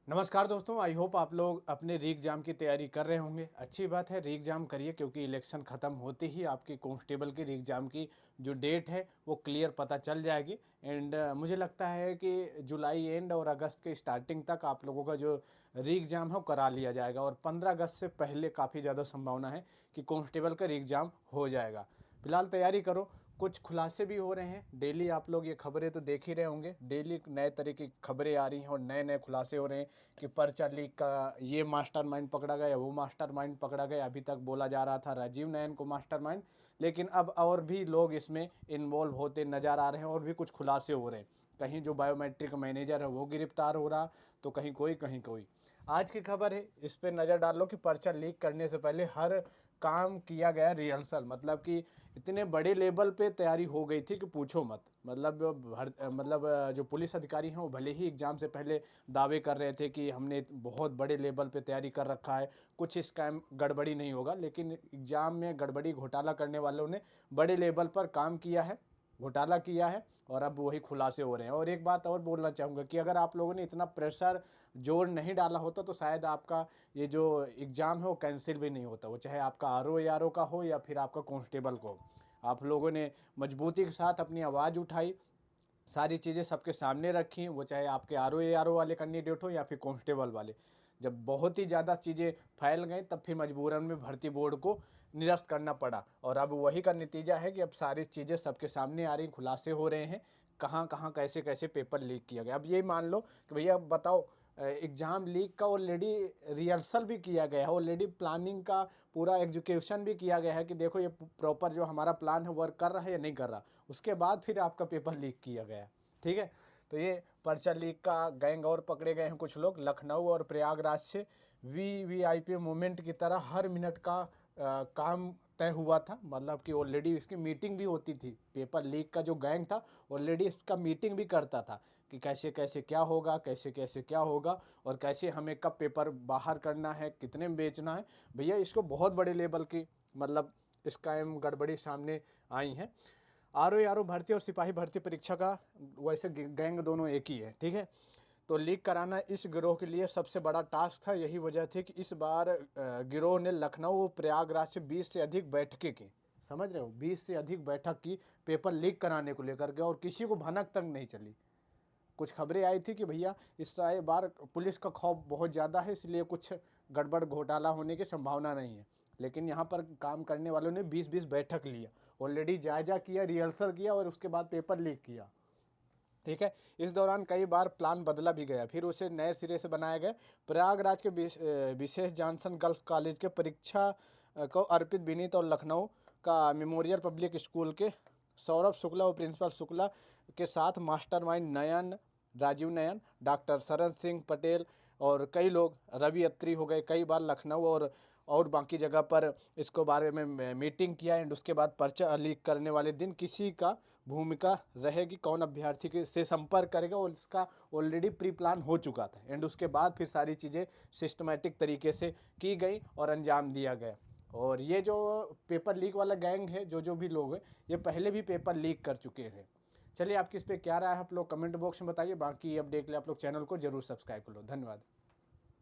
नमस्कार दोस्तों, I hope आप लोग अपने री एग्ज़ाम की तैयारी कर रहे होंगे। अच्छी बात है, री एग्ज़ाम करिए क्योंकि इलेक्शन ख़त्म होते ही आपकी कांस्टेबल की री एग्ज़ाम की जो डेट है वो क्लियर पता चल जाएगी। एंड मुझे लगता है कि जुलाई एंड और अगस्त के स्टार्टिंग तक आप लोगों का जो री एग्ज़ाम है वो करा लिया जाएगा और 15 अगस्त से पहले काफ़ी ज़्यादा संभावना है कि कांस्टेबल का री एग्ज़ाम हो जाएगा। फिलहाल तैयारी करो। कुछ खुलासे भी हो रहे हैं, डेली आप लोग ये खबरें तो देख ही रहे होंगे। डेली नए तरह की खबरें आ रही हैं और नए नए खुलासे हो रहे हैं कि पर्चा लीक का ये मास्टरमाइंड पकड़ा गया, वो मास्टरमाइंड पकड़ा गया। अभी तक बोला जा रहा था राजीव नयन को मास्टरमाइंड, लेकिन अब और भी लोग इसमें इन्वॉल्व होते नज़र आ रहे हैं और भी कुछ खुलासे हो रहे हैं। कहीं जो बायोमेट्रिक मैनेजर है वो गिरफ्तार हो रहा, तो कहीं कोई कहीं कोई। आज की खबर है, इस पर नज़र डाल लो कि पर्चा लीक करने से पहले हर काम किया गया रिहर्सल, मतलब कि इतने बड़े लेवल पे तैयारी हो गई थी कि पूछो मत। मतलब जो पुलिस अधिकारी हैं वो भले ही एग्ज़ाम से पहले दावे कर रहे थे कि हमने बहुत बड़े लेवल पे तैयारी कर रखा है, कुछ स्कैम गड़बड़ी नहीं होगा, लेकिन एग्ज़ाम में गड़बड़ी घोटाला करने वालों ने बड़े लेवल पर काम किया है, घोटाला किया है और अब वही खुलासे हो रहे हैं। और एक बात और बोलना चाहूँगा कि अगर आप लोगों ने इतना प्रेशर जोर नहीं डाला होता तो शायद आपका ये जो एग्ज़ाम है वो कैंसिल भी नहीं होता, वो चाहे आपका आरओ एआरओ का हो या फिर आपका कांस्टेबल को हो। आप लोगों ने मजबूती के साथ अपनी आवाज़ उठाई, सारी चीज़ें सबके सामने रखी, वो चाहे आपके आरओ एआरओ वाले कैंडिडेट हो या फिर कांस्टेबल वाले। जब बहुत ही ज़्यादा चीज़ें फैल गई तब फिर मजबूरन में भर्ती बोर्ड को निरस्त करना पड़ा और अब वही का नतीजा है कि अब सारी चीज़ें सबके सामने आ रही, खुलासे हो रहे हैं, कहाँ कहाँ कैसे कैसे पेपर लीक किया गया। अब ये मान लो कि भैया बताओ, एग्ज़ाम लीक का ऑलरेडी रिहर्सल भी किया गया है, ऑलरेडी प्लानिंग का पूरा एग्जीक्यूशन भी किया गया है कि देखो ये प्रॉपर जो हमारा प्लान है वर्क कर रहा है या नहीं कर रहा, उसके बाद फिर आपका पेपर लीक किया गया। ठीक है, तो ये पर्चा लीक का गैंग और पकड़े गए हैं कुछ लोग। लखनऊ और प्रयागराज से वीवीआईपी मूवमेंट की तरह हर मिनट का काम तय हुआ था, मतलब कि ऑलरेडी इसकी मीटिंग भी होती थी। पेपर लीक का जो गैंग था ऑलरेडी इसका मीटिंग भी करता था कि कैसे कैसे क्या होगा, कैसे कैसे क्या होगा और कैसे हमें कब पेपर बाहर करना है, कितने में बेचना है। भैया इसको बहुत बड़े लेवल की मतलब स्कैम गड़बड़ी सामने आई हैं। आरओ भर्ती और सिपाही भर्ती परीक्षा का वैसे गैंग दोनों एक ही है, ठीक है। तो लीक कराना इस गिरोह के लिए सबसे बड़ा टास्क था। यही वजह थी कि इस बार गिरोह ने लखनऊ और प्रयागराज से 20 से अधिक बैठकें की। समझ रहे हो, 20 से अधिक बैठक की पेपर लीक कराने को लेकर के, और किसी को भनक तक नहीं चली। कुछ खबरें आई थी कि भैया इस बार पुलिस का खौफ बहुत ज़्यादा है, इसलिए कुछ गड़बड़ घोटाला होने की संभावना नहीं है। लेकिन यहाँ पर काम करने वालों ने 20-20 बैठक लिया, ऑलरेडी जायजा किया, रिहर्सल किया और उसके बाद पेपर लीक किया। ठीक है, इस दौरान कई बार प्लान बदला भी गया, फिर उसे नए सिरे से बनाया गया। प्रयागराज के विशेष जॉनसन गर्ल्स कॉलेज के परीक्षा को अर्पित विनीत और लखनऊ का मेमोरियल पब्लिक स्कूल के सौरभ शुक्ला और प्रिंसिपल शुक्ला के साथ मास्टरमाइंड नयन, राजीव नयन, डॉक्टर शरण सिंह पटेल और कई लोग, रवि अत्री हो गए, कई बार लखनऊ और बाकी जगह पर इसको बारे में मीटिंग किया। एंड उसके बाद पर्चा लीक करने वाले दिन किसी का भूमिका रहेगी, कौन अभ्यर्थी के से संपर्क करेगा, और इसका ऑलरेडी प्री प्लान हो चुका था। एंड उसके बाद फिर सारी चीज़ें सिस्टमेटिक तरीके से की गई और अंजाम दिया गया। और ये जो पेपर लीक वाला गैंग है, जो भी लोग हैं, ये पहले भी पेपर लीक कर चुके थे। चलिए, आपकी इस पर क्या राय है आप लोग कमेंट बॉक्स में बताइए। बाकी अपडेट के लिए आप लोग चैनल को जरूर सब्सक्राइब कर लो। धन्यवाद।